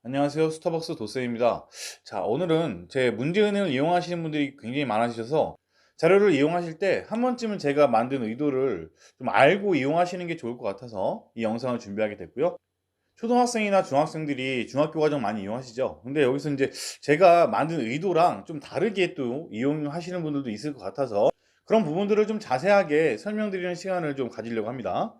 안녕하세요. 스타벅스 도쌤입니다. 자, 오늘은 제 문제은행을 이용하시는 분들이 굉장히 많으셔서 자료를 이용하실 때 한 번쯤은 제가 만든 의도를 좀 알고 이용하시는 게 좋을 것 같아서 이 영상을 준비하게 됐고요. 초등학생이나 중학생들이 중학교 과정 많이 이용하시죠. 근데 여기서 이제 제가 만든 의도랑 좀 다르게 또 이용하시는 분들도 있을 것 같아서 그런 부분들을 좀 자세하게 설명드리는 시간을 좀 가지려고 합니다.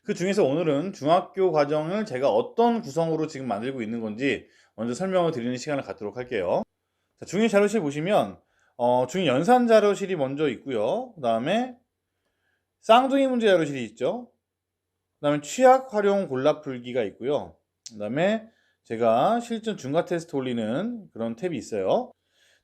그 중에서 오늘은 중학교 과정을 제가 어떤 구성으로 지금 만들고 있는 건지 먼저 설명을 드리는 시간을 갖도록 할게요. 자, 중위 자료실 보시면 중위 연산 자료실이 먼저 있고요. 그 다음에 쌍둥이 문제 자료실이 있죠. 그 다음에 취약 활용 골라 풀기가 있고요. 그 다음에 제가 실전 중과 테스트 올리는 그런 탭이 있어요.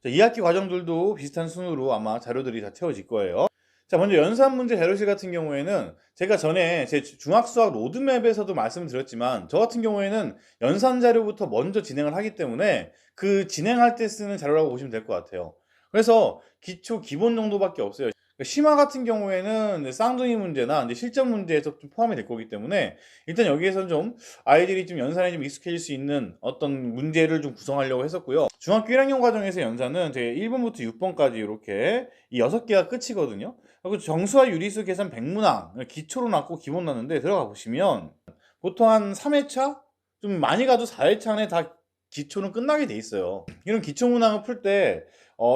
자, 2학기 과정들도 비슷한 순으로 아마 자료들이 다 채워질 거예요. 자, 먼저 연산 문제 자료실 같은 경우에는 제가 전에 제 중학수학 로드맵에서도 말씀드렸지만 저 같은 경우에는 연산 자료부터 먼저 진행을 하기 때문에 그 진행할 때 쓰는 자료라고 보시면 될 것 같아요. 그래서 기초 기본 정도밖에 없어요. 심화 같은 경우에는 이제 쌍둥이 문제나 이제 실전 문제에서 좀 포함이 될 거기 때문에 일단 여기에서는 좀 아이들이 좀 연산에 좀 익숙해질 수 있는 어떤 문제를 좀 구성하려고 했었고요. 중학교 1학년 과정에서 연산은 제 1번부터 6번까지 이렇게 이 6개가 끝이거든요. 그리고 정수와 유리수 계산 백문항 기초로 났고 기본 났는데 들어가 보시면 보통 한 3회차? 좀 많이 가도 4회차 안에 다 기초는 끝나게 돼 있어요. 이런 기초 문항을 풀 때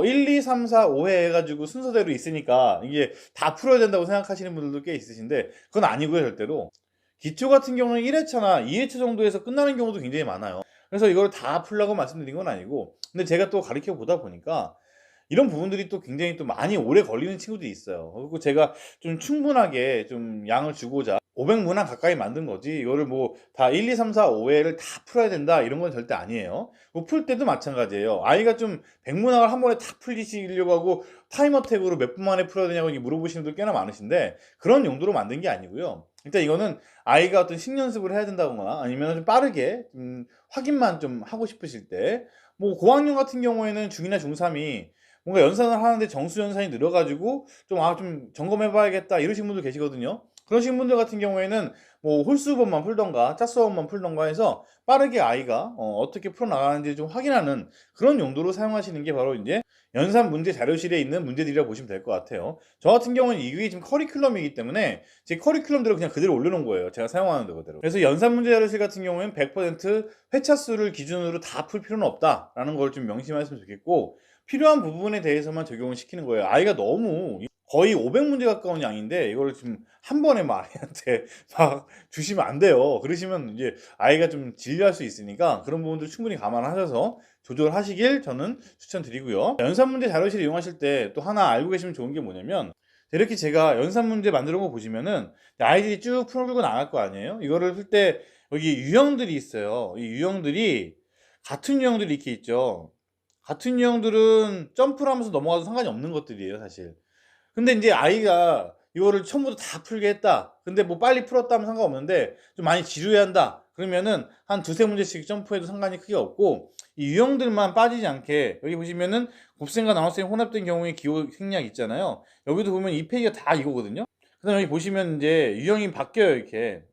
1, 2, 3, 4, 5회 해가지고 순서대로 있으니까 이게 다 풀어야 된다고 생각하시는 분들도 꽤 있으신데 그건 아니고요, 절대로. 기초 같은 경우는 1회차나 2회차 정도에서 끝나는 경우도 굉장히 많아요. 그래서 이걸 다 풀라고 말씀드린 건 아니고 근데 제가 또 가르쳐 보다 보니까 이런 부분들이 또 굉장히 또 많이 오래 걸리는 친구들이 있어요. 그리고 제가 좀 충분하게 좀 양을 주고자 500문항 가까이 만든 거지 이거를 뭐 다 1, 2, 3, 4, 5회를 다 풀어야 된다 이런 건 절대 아니에요. 뭐 풀 때도 마찬가지예요. 아이가 좀 100문항을 한 번에 다 풀리시려고 하고 타임어택으로 몇 분 만에 풀어야 되냐고 물어보시는 분들 꽤나 많으신데 그런 용도로 만든 게 아니고요. 일단 이거는 아이가 어떤 식연습을 해야 된다거나 아니면 좀 빠르게 확인만 좀 하고 싶으실 때 뭐 고학년 같은 경우에는 중이나 중3이 뭔가 연산을 하는데 정수 연산이 늘어가지고 좀 점검해봐야겠다 이러신 분들 계시거든요. 그러신 분들 같은 경우에는 뭐 홀수법만 풀던가 짝수법만 풀던가 해서 빠르게 아이가 어떻게 풀어나가는지 좀 확인하는 그런 용도로 사용하시는 게 바로 이제 연산 문제 자료실에 있는 문제들이라고 보시면 될 것 같아요. 저 같은 경우는 이게 지금 커리큘럼이기 때문에 제 커리큘럼대로 그냥 그대로 올려놓은 거예요. 제가 사용하는 그대로. 그래서 연산 문제 자료실 같은 경우에는 100% 회차 수를 기준으로 다 풀 필요는 없다라는 걸 좀 명심하셨으면 좋겠고 필요한 부분에 대해서만 적용을 시키는 거예요. 아이가 너무 거의 500문제 가까운 양인데 이거를 지금 한 번에 막 아이한테 막 주시면 안 돼요. 그러시면 이제 아이가 좀 질려할 수 있으니까 그런 부분들 충분히 감안하셔서 조절하시길 저는 추천드리고요. 연산 문제 자료실 이용하실 때 또 하나 알고 계시면 좋은 게 뭐냐면 이렇게 제가 연산 문제 만들어 거 보시면은 아이들이 쭉 풀고 나갈 거 아니에요? 이거를 풀 때 여기 유형들이 있어요. 이 유형들이 같은 유형들이 이렇게 있죠. 같은 유형들은 점프를 하면서 넘어가도 상관이 없는 것들이에요, 사실. 근데 이제 아이가 이거를 처음부터 다 풀게 했다. 근데 뭐 빨리 풀었다 하면 상관없는데 좀 많이 지루해 한다. 그러면은 한 두세 문제씩 점프해도 상관이 크게 없고 이 유형들만 빠지지 않게 여기 보시면은 곱셈과 나눗셈이 혼합된 경우에 기호 생략 있잖아요. 여기도 보면 이 페이지가 다 이거거든요. 그다음에 여기 보시면 이제 유형이 바뀌어요, 이렇게.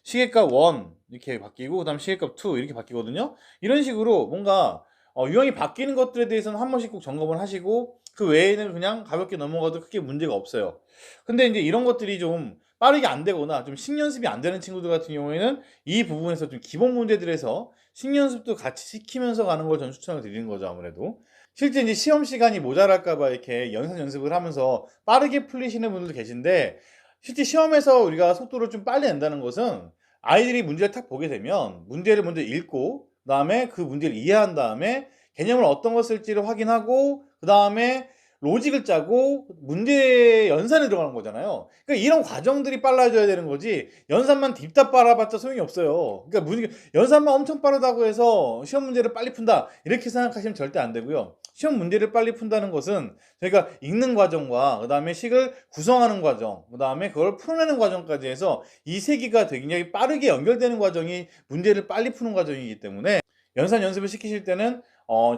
시계값 1 이렇게 바뀌고 그다음 시계값 2 이렇게 바뀌거든요. 이런 식으로 뭔가 유형이 바뀌는 것들에 대해서는 한 번씩 꼭 점검을 하시고 그 외에는 그냥 가볍게 넘어가도 크게 문제가 없어요. 근데 이제 이런 것들이 좀 빠르게 안 되거나 좀 식연습이 안 되는 친구들 같은 경우에는 이 부분에서 좀 기본 문제들에서 식연습도 같이 시키면서 가는 걸 저는 추천을 드리는 거죠, 아무래도. 실제 이제 시험 시간이 모자랄까봐 이렇게 연산 연습을 하면서 빠르게 풀리시는 분들도 계신데 실제 시험에서 우리가 속도를 좀 빨리 낸다는 것은 아이들이 문제를 딱 보게 되면 문제를 먼저 읽고 그다음에 그 문제를 이해한 다음에 개념을 어떤 걸 쓸지를 확인하고 그다음에 로직을 짜고 문제 연산에 들어가는 거잖아요. 그러니까 이런 과정들이 빨라져야 되는 거지 연산만 딥다 빨아봤자 소용이 없어요. 그러니까 연산만 엄청 빠르다고 해서 시험 문제를 빨리 푼다 이렇게 생각하시면 절대 안 되고요. 시험 문제를 빨리 푼다는 것은 저희가 읽는 과정과 그다음에 식을 구성하는 과정 그다음에 그걸 풀어내는 과정까지 해서 이 세 개가 굉장히 빠르게 연결되는 과정이 문제를 빨리 푸는 과정이기 때문에 연산 연습을 시키실 때는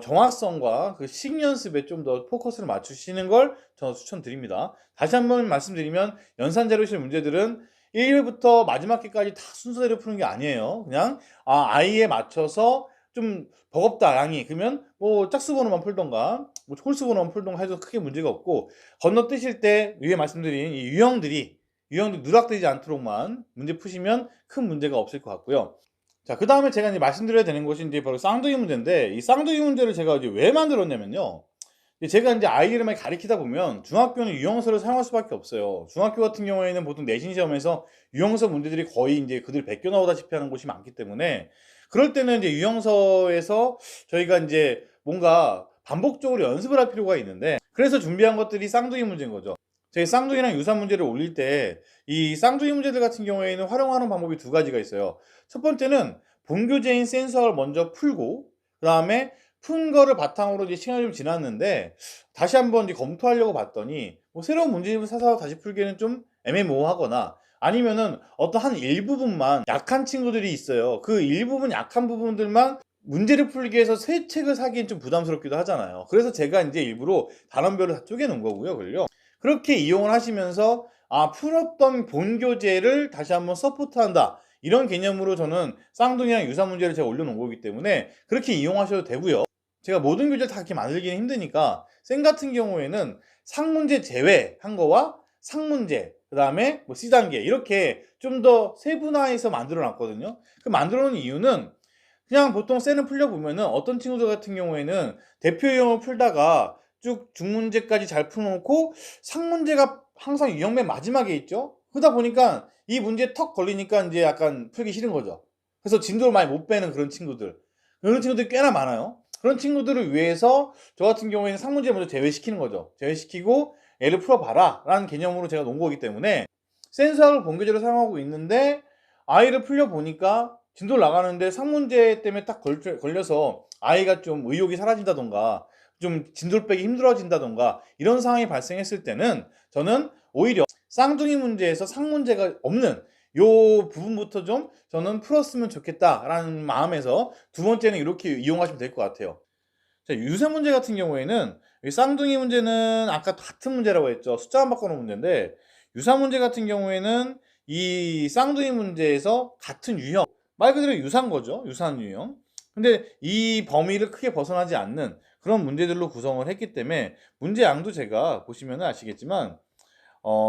정확성과 그 식 연습에 좀 더 포커스를 맞추시는 걸 저는 추천드립니다. 다시 한번 말씀드리면 연산 자료실 문제들은 1회부터 마지막 회까지 다 순서대로 푸는 게 아니에요. 그냥 아이에 맞춰서 좀 버겁다 양이 그러면 뭐 짝수 번호만 풀던가 뭐 홀수 번호만 풀던가 해도 크게 문제가 없고, 건너뛰실 때 위에 말씀드린 이 유형들이 누락되지 않도록만 문제 푸시면 큰 문제가 없을 것 같고요. 자, 그 다음에 제가 이제 말씀드려야 되는 것이 이제 바로 쌍둥이 문제인데, 이 쌍둥이 문제를 제가 이제 왜 만들었냐면요. 제가 이제 아이들을 많이 가리키다 보면 중학교는 유형서를 사용할 수밖에 없어요. 중학교 같은 경우에는 보통 내신 시험에서 유형서 문제들이 거의 이제 그들 베껴 나오다시피 하는 곳이 많기 때문에, 그럴 때는 이제 유형서에서 저희가 이제 뭔가 반복적으로 연습을 할 필요가 있는데, 그래서 준비한 것들이 쌍둥이 문제인 거죠. 저희 쌍둥이랑 유사 문제를 올릴 때 이 쌍둥이 문제들 같은 경우에는 활용하는 방법이 두 가지가 있어요. 첫 번째는 본교재인 센수학을 먼저 풀고, 그 다음에 푼 거를 바탕으로 이제 시간이 좀 지났는데 다시 한번 이제 검토하려고 봤더니 뭐 새로운 문제집을 사서 다시 풀기에는 좀 애매모호하거나, 아니면은 어떤 한 일부분만 약한 친구들이 있어요. 그 일부분 약한 부분들만 문제를 풀기 위해서 새 책을 사기엔 좀 부담스럽기도 하잖아요. 그래서 제가 이제 일부러 단원별로 다 쪼개 놓은 거고요. 그걸요. 그렇게 이용을 하시면서 풀었던 본 교재를 다시 한번 서포트한다, 이런 개념으로 저는 쌍둥이랑 유사 문제를 제가 올려놓은 거기 때문에 그렇게 이용하셔도 되고요. 제가 모든 교재를 다 이렇게 만들기는 힘드니까 쌤 같은 경우에는 상문제 제외한 거와 상문제, 그 다음에 뭐 C단계 이렇게 좀 더 세분화해서 만들어 놨거든요. 그 만들어 놓은 이유는 그냥 보통 쌤을 풀려보면은 어떤 친구들 같은 경우에는 대표 유형을 풀다가 쭉 중문제까지 잘 풀어놓고 상문제가 항상 유형 맨 마지막에 있죠. 그러다 보니까 이 문제에 턱 걸리니까 이제 약간 풀기 싫은 거죠. 그래서 진도를 많이 못 빼는 그런 친구들, 그런 친구들이 꽤나 많아요. 그런 친구들을 위해서 저 같은 경우에는 상문제 먼저 제외시키는 거죠. 제외시키고 얘를 풀어봐라 라는 개념으로 제가 놓은 거기 때문에, 센수학을 본교재로 사용하고 있는데 아이를 풀려보니까 진도를 나가는데 상문제 때문에 딱 걸려서 아이가 좀 의욕이 사라진다던가 좀 진도를 빼기 힘들어진다던가 이런 상황이 발생했을 때는 저는 오히려 쌍둥이 문제에서 상문제가 없는 요 부분부터 좀 저는 풀었으면 좋겠다라는 마음에서 두 번째는 이렇게 이용하시면 될 것 같아요. 자, 유사 문제 같은 경우에는 이 쌍둥이 문제는 아까 같은 문제라고 했죠. 숫자만 바꿔놓은 문제인데, 유사 문제 같은 경우에는 이 쌍둥이 문제에서 같은 유형, 말 그대로 유사한 거죠. 유사한 유형. 근데 이 범위를 크게 벗어나지 않는 그런 문제들로 구성을 했기 때문에 문제 양도 제가 보시면 아시겠지만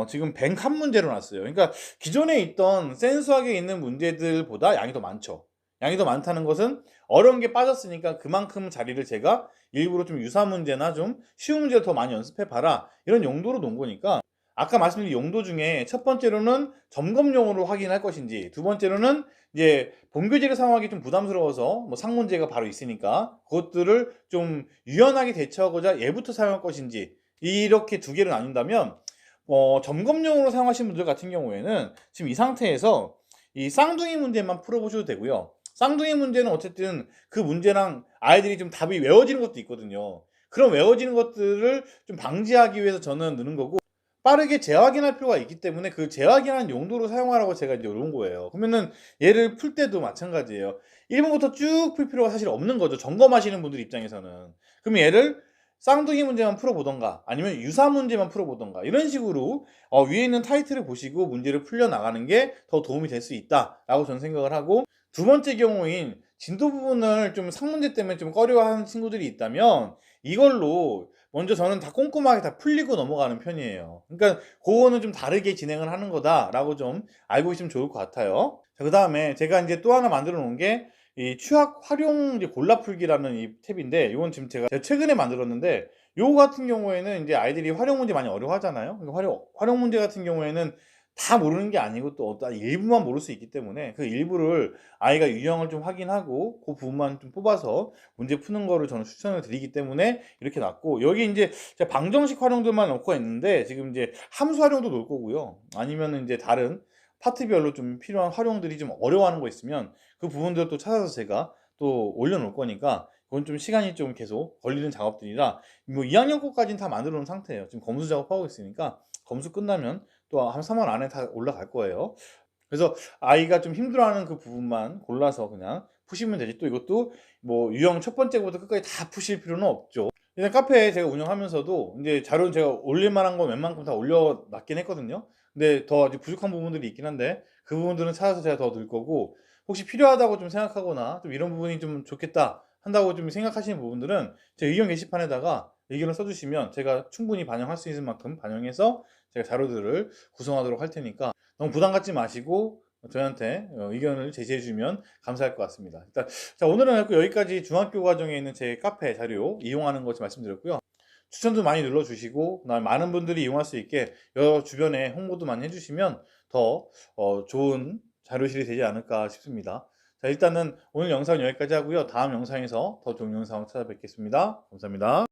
지금 101문제로 놨어요. 그러니까 기존에 있던 센수학에 있는 문제들보다 양이 더 많죠. 양이 더 많다는 것은 어려운 게 빠졌으니까 그만큼 자리를 제가 일부러 좀 유사 문제나 좀 쉬운 문제를 더 많이 연습해 봐라, 이런 용도로 놓은 거니까, 아까 말씀드린 용도 중에 첫 번째로는 점검용으로 확인할 것인지, 두 번째로는 이제 본교재를 사용하기 좀 부담스러워서 뭐 상문제가 바로 있으니까 그것들을 좀 유연하게 대처하고자 얘부터 사용할 것인지, 이렇게 두 개를 나눈다면 점검용으로 사용하시는 분들 같은 경우에는 지금 이 상태에서 이 쌍둥이 문제만 풀어보셔도 되고요. 쌍둥이 문제는 어쨌든 그 문제랑 아이들이 좀 답이 외워지는 것도 있거든요. 그런 외워지는 것들을 좀 방지하기 위해서 저는 넣는 거고, 빠르게 재확인할 필요가 있기 때문에 그 재확인하는 용도로 사용하라고 제가 이제 놓은 거예요. 그러면은 얘를 풀 때도 마찬가지예요. 1번부터 쭉 풀 필요가 사실 없는 거죠. 점검하시는 분들 입장에서는. 그럼 얘를 쌍둥이 문제만 풀어보던가 아니면 유사 문제만 풀어보던가 이런 식으로 위에 있는 타이틀을 보시고 문제를 풀려나가는 게 더 도움이 될 수 있다라고 저는 생각을 하고, 두 번째 경우인 진도 부분을 좀 상문제 때문에 좀 꺼려하는 친구들이 있다면 이걸로 먼저 저는 다 꼼꼼하게 다 풀리고 넘어가는 편이에요. 그러니까 그거는 좀 다르게 진행을 하는 거다라고 좀 알고 있으면 좋을 것 같아요. 자, 그 다음에 제가 이제 또 하나 만들어 놓은 게 이 취약 활용 이제 골라풀기라는 이 탭인데, 이건 지금 제가 최근에 만들었는데, 요거 같은 경우에는 이제 아이들이 활용 문제 많이 어려워하잖아요. 그러니까 활용 문제 같은 경우에는 다 모르는 게 아니고 또 어떤 일부만 모를 수 있기 때문에 그 일부를 아이가 유형을 좀 확인하고 그 부분만 좀 뽑아서 문제 푸는 거를 저는 추천을 드리기 때문에 이렇게 놨고, 여기 이제 제가 방정식 활용들만 넣고 있는데 지금 이제 함수 활용도 넣을 거고요. 아니면 이제 다른 파트별로 좀 필요한 활용들이 좀 어려워하는 거 있으면 그 부분들을 또 찾아서 제가 또 올려놓을 거니까, 그건 좀 시간이 좀 계속 걸리는 작업들이라 뭐 2학년 거까지는 다 만들어 놓은 상태예요. 지금 검수 작업하고 있으니까 검수 끝나면 또 한 3월 안에 다 올라갈 거예요. 그래서 아이가 좀 힘들어하는 그 부분만 골라서 그냥 푸시면 되지, 또 이것도 뭐 유형 첫 번째부터 끝까지 다 푸실 필요는 없죠. 일단 카페 제가 운영하면서도 이제 자료는 제가 올릴 만한 거 웬만큼 다 올려놨긴 했거든요. 근데 더 아직 부족한 부분들이 있긴 한데 그 부분들은 찾아서 제가 더 넣을 거고, 혹시 필요하다고 좀 생각하거나 좀 이런 부분이 좀 좋겠다 한다고 좀 생각하시는 부분들은 제 의견 게시판에다가 의견을 써주시면 제가 충분히 반영할 수 있는 만큼 반영해서 제가 자료들을 구성하도록 할 테니까 너무 부담 갖지 마시고 저희한테 의견을 제시해 주면 감사할 것 같습니다. 일단 자, 오늘은 여기까지 중학교 과정에 있는 제 카페 자료 이용하는 것 말씀드렸고요. 추천도 많이 눌러주시고 그다음에 많은 분들이 이용할 수 있게 여러 주변에 홍보도 많이 해주시면 더 좋은 자료실이 되지 않을까 싶습니다. 자, 일단은 오늘 영상 여기까지 하고요. 다음 영상에서 더 좋은 영상으로 찾아뵙겠습니다. 감사합니다.